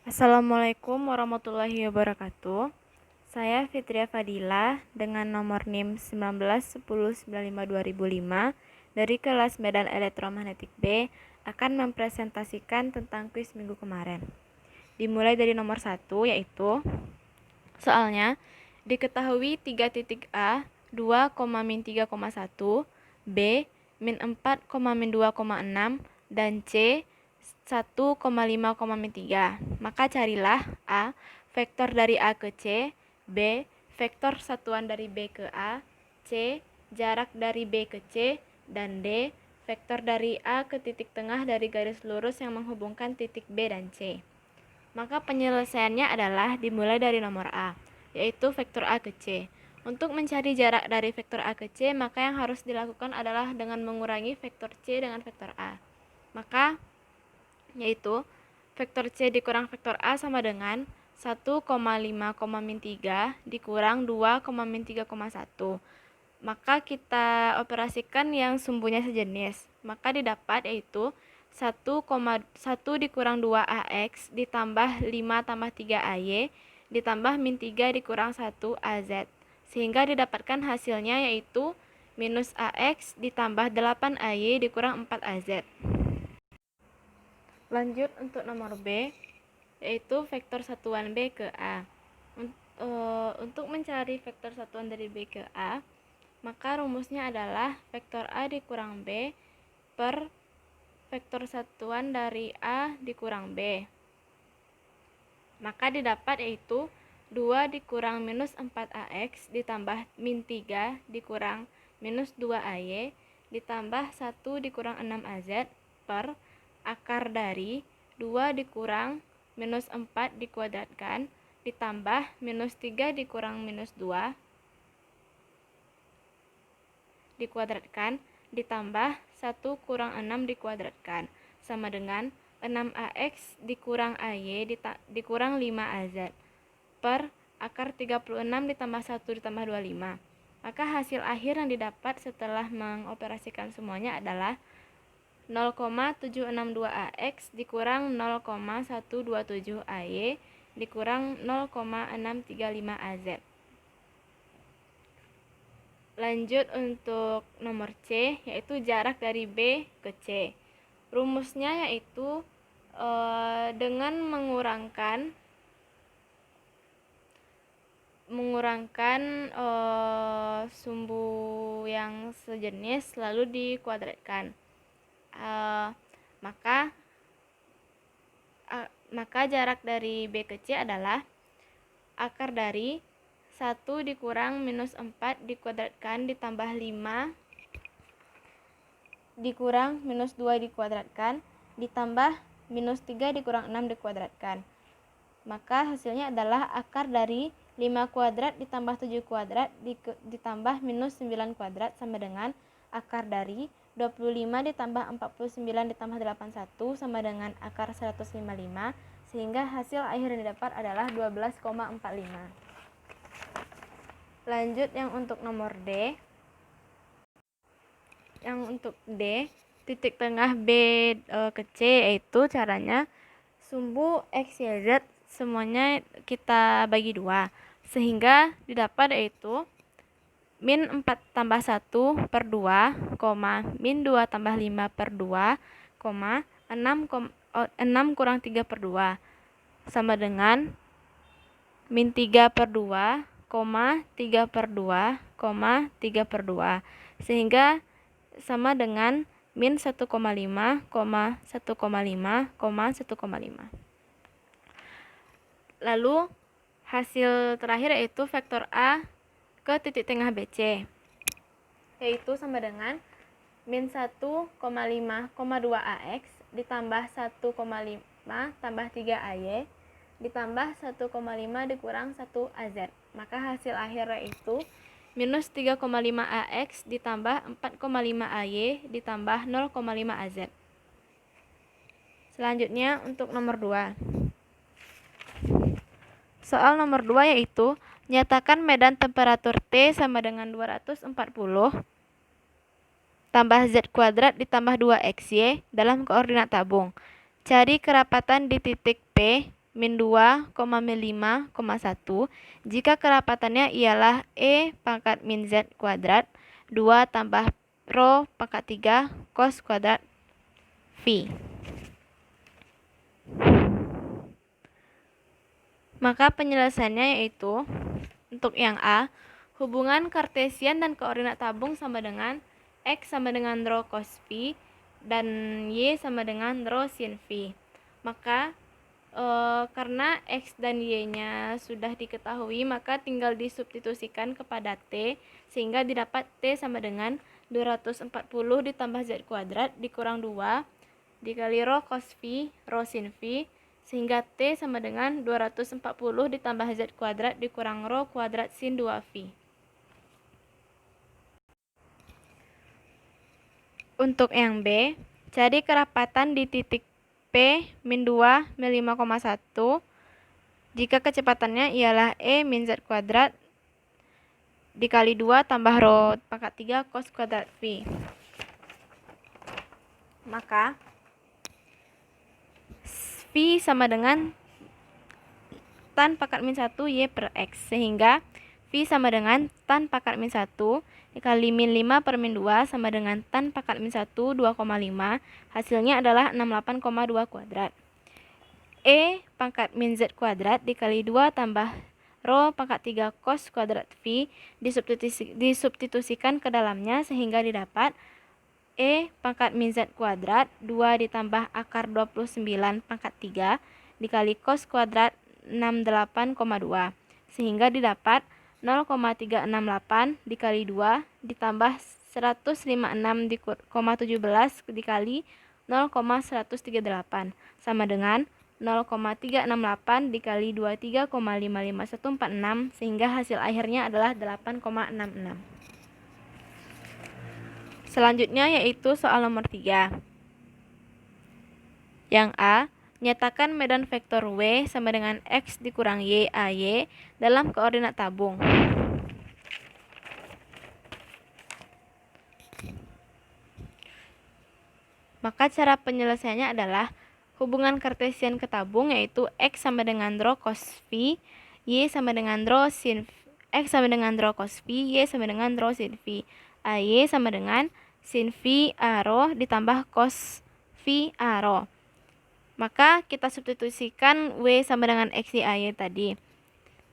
Assalamualaikum warahmatullahi wabarakatuh. Saya Fitria Fadila dengan nomor NIM 1910952005 dari kelas Medan Elektromagnetik B akan mempresentasikan tentang kuis minggu kemarin. Dimulai dari nomor 1 yaitu soalnya diketahui 3 titik A 2,-3,1, B min 4,-2,6 dan C 1,5,3. Maka carilah A vektor dari A ke C, B vektor satuan dari B ke A, C jarak dari B ke C, dan D vektor dari A ke titik tengah dari garis lurus yang menghubungkan titik B dan C. Maka penyelesaiannya adalah dimulai dari nomor A, yaitu vektor A ke C. Untuk mencari jarak dari vektor A ke C, maka yang harus dilakukan adalah dengan mengurangi vektor C dengan vektor A. Maka yaitu vektor C dikurang vektor A sama dengan 1,5,-3 dikurang 2,-3,1. Maka kita operasikan yang sumbunya sejenis. Maka didapat yaitu 1,1 dikurang 2AX ditambah 5 tambah 3AY ditambah min 3 dikurang 1 AZ. Sehingga didapatkan hasilnya yaitu minus AX ditambah 8AY dikurang 4 AZ. Lanjut untuk nomor B, yaitu vektor satuan B ke A. Untuk mencari vektor satuan dari B ke A, maka rumusnya adalah vektor A dikurang B per vektor satuan dari A dikurang B. Maka didapat yaitu 2 dikurang minus 4AX ditambah min 3 dikurang minus 2AY ditambah 1 dikurang 6AZ per akar dari 2 dikurang minus 4 dikuadratkan ditambah minus 3 dikurang minus 2 dikuadratkan ditambah 1 kurang 6 dikuadratkan sama dengan 6AX dikurang AY dikurang 5AZ per akar 36 ditambah 1 ditambah 25. Maka hasil akhir yang didapat setelah mengoperasikan semuanya adalah 0,762AX dikurang 0,127AY dikurang 0,635AZ. Lanjut untuk nomor C, yaitu jarak dari B ke C. Rumusnya yaitu dengan mengurangkan sumbu yang sejenis lalu dikuadratkan. Maka jarak dari B ke C adalah akar dari 1 dikurang minus 4 dikuadratkan ditambah 5 dikurang minus 2 dikuadratkan ditambah minus 3 dikurang 6 dikuadratkan. Maka hasilnya adalah akar dari 5 kuadrat ditambah 7 kuadrat ditambah minus 9 kuadrat sama dengan akar dari 25 ditambah 49 ditambah 81 sama dengan akar 155, sehingga hasil akhir yang didapat adalah 12,45. Lanjut yang untuk nomor D. Yang untuk D, titik tengah B ke C, yaitu caranya sumbu X, Y, Z semuanya kita bagi 2. Sehingga didapat yaitu min 4 tambah 1 per 2, min 2 tambah 5 per 2, 6 kurang 3 per 2 sama dengan min 3 per 2, 3 per 2, 3 per 2, sehingga sama dengan min 1,5, 1,5, 1,5. Lalu hasil terakhir yaitu vektor A ke titik tengah BC, yaitu sama dengan min 1,5,2AX ditambah 1,5 tambah 3AY ditambah 1,5 dikurang 1AZ. Maka hasil akhir yaitu minus 3,5AX ditambah 4,5AY ditambah 0,5AZ. Selanjutnya untuk nomor 2. Soal nomor 2 yaitu nyatakan medan temperatur T sama dengan 240 tambah Z kuadrat ditambah 2XY dalam koordinat tabung. Cari kerapatan di titik P min 2, min 5, 1 jika kerapatannya ialah E pangkat min Z kuadrat 2 tambah rho pangkat 3 cos kuadrat phi. Maka penyelesaiannya yaitu untuk yang A, hubungan kartesian dan koordinat tabung sama dengan X sama dengan rho cos phi dan Y sama dengan rho sin phi. Maka karena X dan Y-nya sudah diketahui, maka tinggal disubstitusikan kepada T, sehingga didapat T sama dengan 240 ditambah Z kuadrat dikurang 2 dikali rho cos phi, rho sin phi, sehingga T sama dengan 240 ditambah Z kuadrat dikurang rho kuadrat sin 2 phi. Untuk yang B, cari kerapatan di titik P min 2 min 5,1 jika kecepatannya ialah E min Z kuadrat dikali 2 tambah rho pangkat 3 cos kuadrat phi. Maka phi sama dengan tan pangkat min 1 Y per X, sehingga phi sama dengan tan pangkat min 1 dikali min 5 per min 2 sama dengan tan pangkat min 1 2,5. Hasilnya adalah 68,2 kuadrat. E pangkat min Z kuadrat dikali 2 tambah rho pangkat 3 cos kuadrat phi disubstitusikan ke dalamnya, sehingga didapat E pangkat min Z kuadrat 2 ditambah akar 29 pangkat 3 dikali cos kuadrat 68,2, sehingga didapat 0,368 dikali 2 ditambah 156,17 dikali 0,138 sama dengan 0,368 dikali 23,55146, sehingga hasil akhirnya adalah 8,66. Selanjutnya yaitu soal nomor 3. Yang A, nyatakan medan vektor W sama dengan X dikurang Y AY dalam koordinat tabung. Maka cara penyelesaiannya adalah hubungan kartesian ke tabung, yaitu X sama dengan rho cos phi, Y sama dengan rho sin X sama dengan rho cos phi, Y sama dengan rho sin phi. AY sama dengan sin phi A rho ditambah cos phi A rho. Maka kita substitusikan W sama dengan X di AY tadi.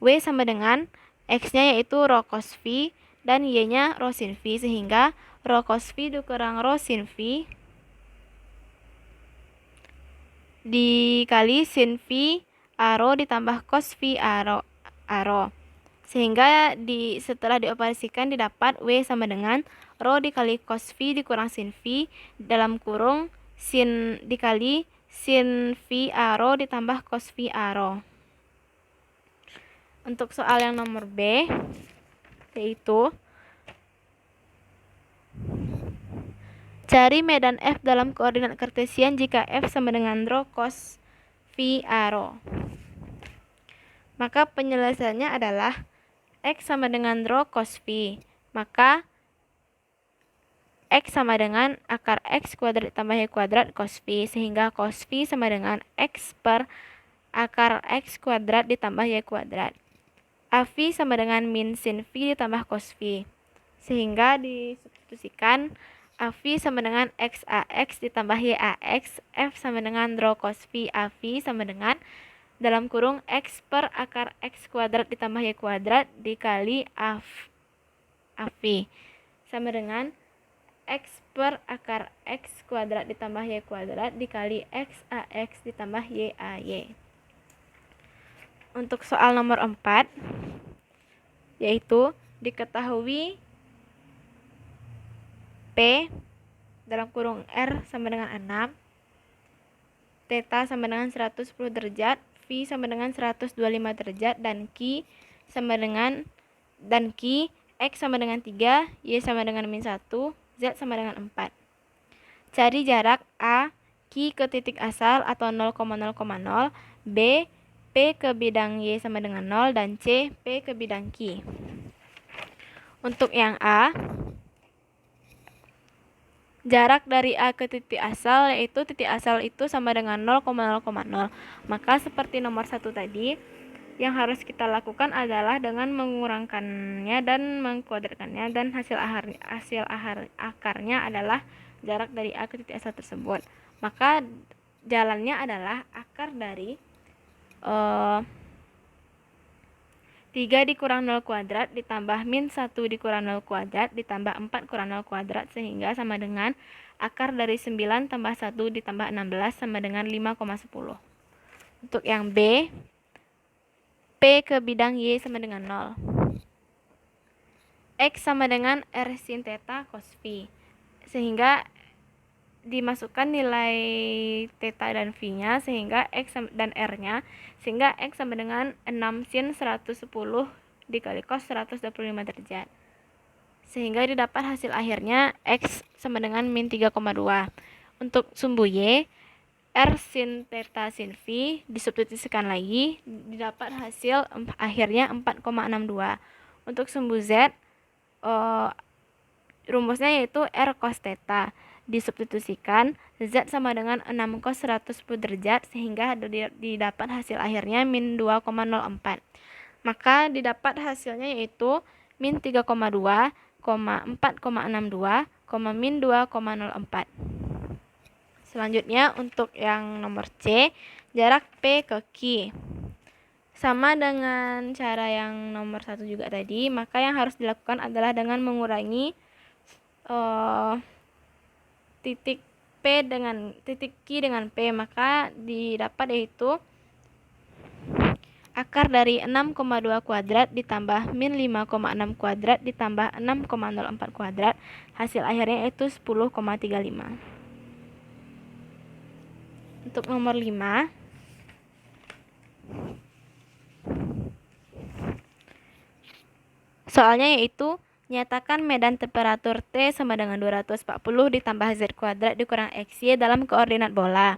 W sama dengan X-nya yaitu rho cos phi dan Y-nya rho sin phi, sehingga rho cos phi dikurang rho sin phi dikali sin phi A rho ditambah cos phi A rho. Sehingga setelah dioperasikan didapat W sama dengan rho dikali cos phi dikurang sin phi dalam kurung sin dikali sin phi A rho ditambah cos phi A rho. Untuk soal yang nomor B, yaitu cari medan F dalam koordinat kartesian jika F sama dengan rho cos phi A rho. Maka penyelesaiannya adalah X sama dengan rho cos phi. Maka X sama dengan akar X kuadrat ditambah Y kuadrat cos phi, sehingga cos phi sama dengan X per akar X kuadrat ditambah Y kuadrat. A phi sama dengan min sin phi ditambah cos phi, sehingga disubstitusikan A phi sama dengan X AX ditambah Y AX, F sama dengan rho cos phi A phi sama dengan dalam kurung X per akar X kuadrat ditambah Y kuadrat dikali A phi sama dengan X per akar X kuadrat ditambah Y kuadrat dikali X AX ditambah Y AY. Untuk soal nomor 4, yaitu diketahui P dalam kurung R sama dengan 6, theta sama dengan 110 derajat, phi sama dengan 125 derajat, dan Q sama dengan X sama dengan 3, Y sama dengan min 1, Z sama dengan 4. Cari jarak A Q ke titik asal atau 0,0,0, B P ke bidang Y sama dengan 0, dan C P ke bidang Q. Untuk yang A, jarak dari A ke titik asal, yaitu titik asal itu sama dengan 0,0,0. Maka seperti nomor 1 tadi, yang harus kita lakukan adalah dengan mengurangkannya dan mengkuadratkannya, dan hasil akarnya adalah jarak dari A ke titik asal tersebut. Maka jalannya adalah akar dari 3 dikurang 0 kuadrat ditambah min 1 dikurang 0 kuadrat ditambah 4 kurang 0 kuadrat, sehingga sama dengan akar dari 9 tambah 1 ditambah 16 sama dengan 5,10. Untuk yang B, P ke bidang Y sama dengan 0. X sama dengan R sin theta cos phi. Sehingga dimasukkan nilai theta dan phi-nya, sehingga X dan R-nya, sehingga X sama dengan 6 sin 110 dikali cos 125 derajat. Sehingga didapat hasil akhirnya X sama dengan min 3,2. Untuk sumbu Y, R sin theta sin phi disubstitusikan lagi, didapat hasil akhirnya 4,62. Untuk sumbu Z, rumusnya yaitu R cos theta disubstitusikan, Z sama dengan 6 cos 110 derajat, sehingga didapat hasil akhirnya min 2,04. Maka didapat hasilnya yaitu min 3,2, 4,62, min 2,04. Selanjutnya untuk yang nomor C, jarak P ke Q. Sama dengan cara yang nomor 1 juga tadi, maka yang harus dilakukan adalah dengan mengurangi titik P dengan titik Q dengan P, maka didapat yaitu akar dari 6,2 kuadrat ditambah min 5,6 kuadrat ditambah 6,04 kuadrat, hasil akhirnya yaitu 10,35. Untuk nomor 5, soalnya yaitu nyatakan medan temperatur T sama dengan 240 ditambah Z kuadrat dikurang XY dalam koordinat bola.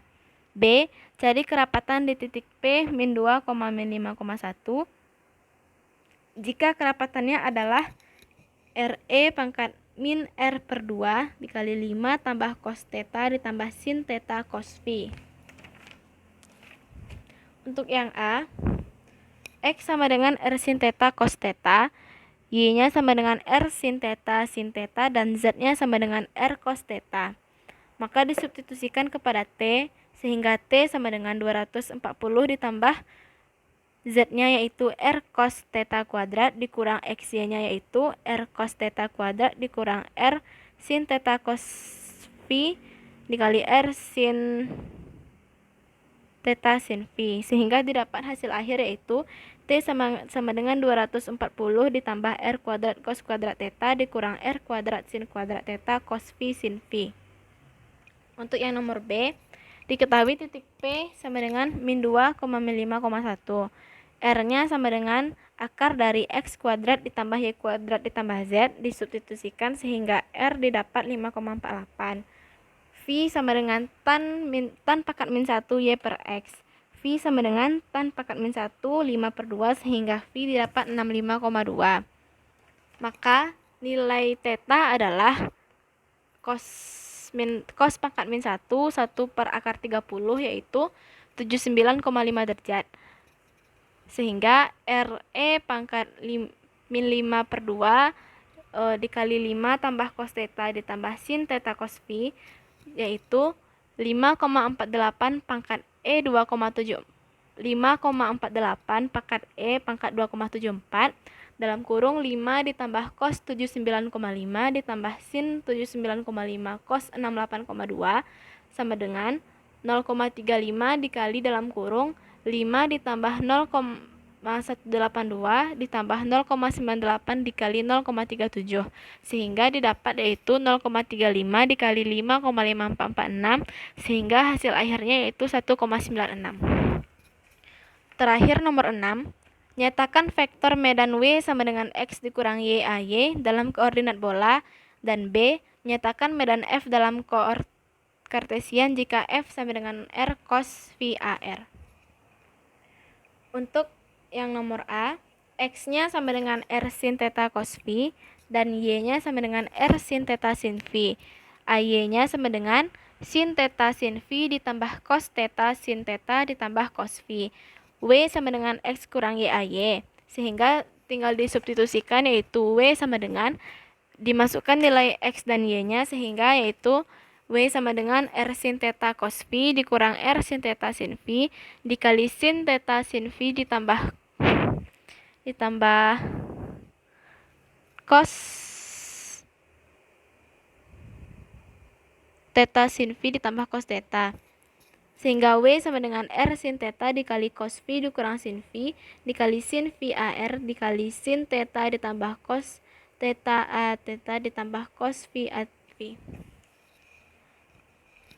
B, cari kerapatan di titik P min 2, min 5,1 jika kerapatannya adalah RE pangkat min R per 2 dikali 5 tambah cos theta ditambah sin theta cos phi. Untuk yang A, X sama dengan R sin theta cos theta, Y-nya sama dengan R sin theta, dan Z-nya sama dengan R cos theta. Maka disubstitusikan kepada T, sehingga T sama dengan 240 ditambah Z-nya yaitu R cos theta kuadrat dikurang XY-nya yaitu R cos theta kuadrat dikurang R sin theta cos phi dikali R sin theta sin phi, sehingga didapat hasil akhir yaitu T sama dengan 240 ditambah R kuadrat cos kuadrat theta dikurang R kuadrat sin kuadrat theta cos phi sin phi. Untuk yang nomor B, diketahui titik P sama dengan min 2, min 5,1. R-nya sama dengan akar dari X kuadrat ditambah Y kuadrat ditambah Z disubstitusikan, sehingga R didapat 5,48. Phi sama dengan tan pangkat min 1 Y per X. Phi sama dengan tan pangkat min 1 5 per 2, sehingga Phi didapat 65,2. Maka nilai theta adalah cos pangkat min 1 per akar 30 yaitu 79,5 derajat. Sehingga RE pangkat min 5 per 2 dikali 5 tambah cos theta ditambah sin theta cos phi yaitu 5,48 pangkat E 2,7 5,48 pangkat E pangkat 2,74 dalam kurung 5 ditambah cos 79,5 ditambah sin 79,5 cos 68,2 sama dengan 0,35 dikali dalam kurung 5 ditambah 0,182 ditambah 0,98 dikali 0,37, sehingga didapat yaitu 0,35 dikali 5,5446, sehingga hasil akhirnya yaitu 1,96. Terakhir nomor 6, nyatakan vektor medan W sama dengan X dikurang Y AY dalam koordinat bola, dan B, nyatakan medan F dalam Kartesian jika F sama dengan R cos phi AR. Untuk yang nomor A, X-nya sama dengan R sin theta cos phi dan Y-nya sama dengan R sin theta sin phi. AY-nya sama dengan sin theta sin phi ditambah cos theta sin theta ditambah cos phi. W sama dengan X kurang Y AY. Sehingga tinggal disubstitusikan, yaitu W sama dengan dimasukkan nilai X dan Y-nya, sehingga yaitu W sama dengan R sin theta cos phi dikurang R sin theta sin phi dikali sin theta sin phi ditambah cos theta sin phi ditambah cos theta. Sehingga W sama dengan R sin theta dikali cos phi dikurang sin phi dikali sin phi AR dikali sin theta ditambah cos theta A theta ditambah cos phi A phi.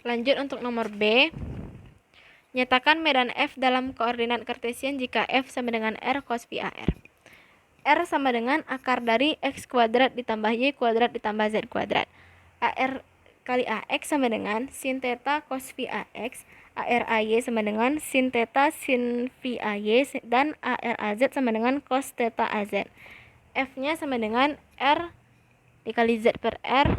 Lanjut untuk nomor B. Nyatakan medan F dalam koordinat kartesian jika F sama dengan R cos phi AR. R sama dengan akar dari X kuadrat ditambah Y kuadrat ditambah Z kuadrat. AR kali AX sama dengan sin theta cos phi AX, AR AY sama dengan sin theta sin phi AY, dan AR AZ sama dengan cos theta AZ. F-nya sama dengan R dikali Z per R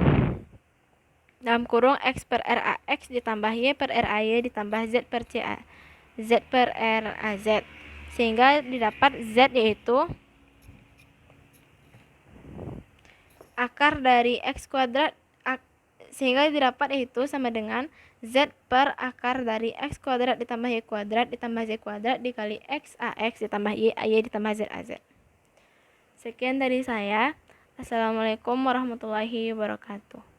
dalam kurung X per R AX ditambah Y per R AY ditambah Z per Z per R AZ. Sehingga didapat Z yaitu akar dari X kuadrat, sehingga didapat itu sama dengan Z per akar dari X kuadrat ditambah Y kuadrat ditambah Z kuadrat dikali X AX ditambah Y AY ditambah Z AZ. Sekian dari saya. Assalamualaikum warahmatullahi wabarakatuh.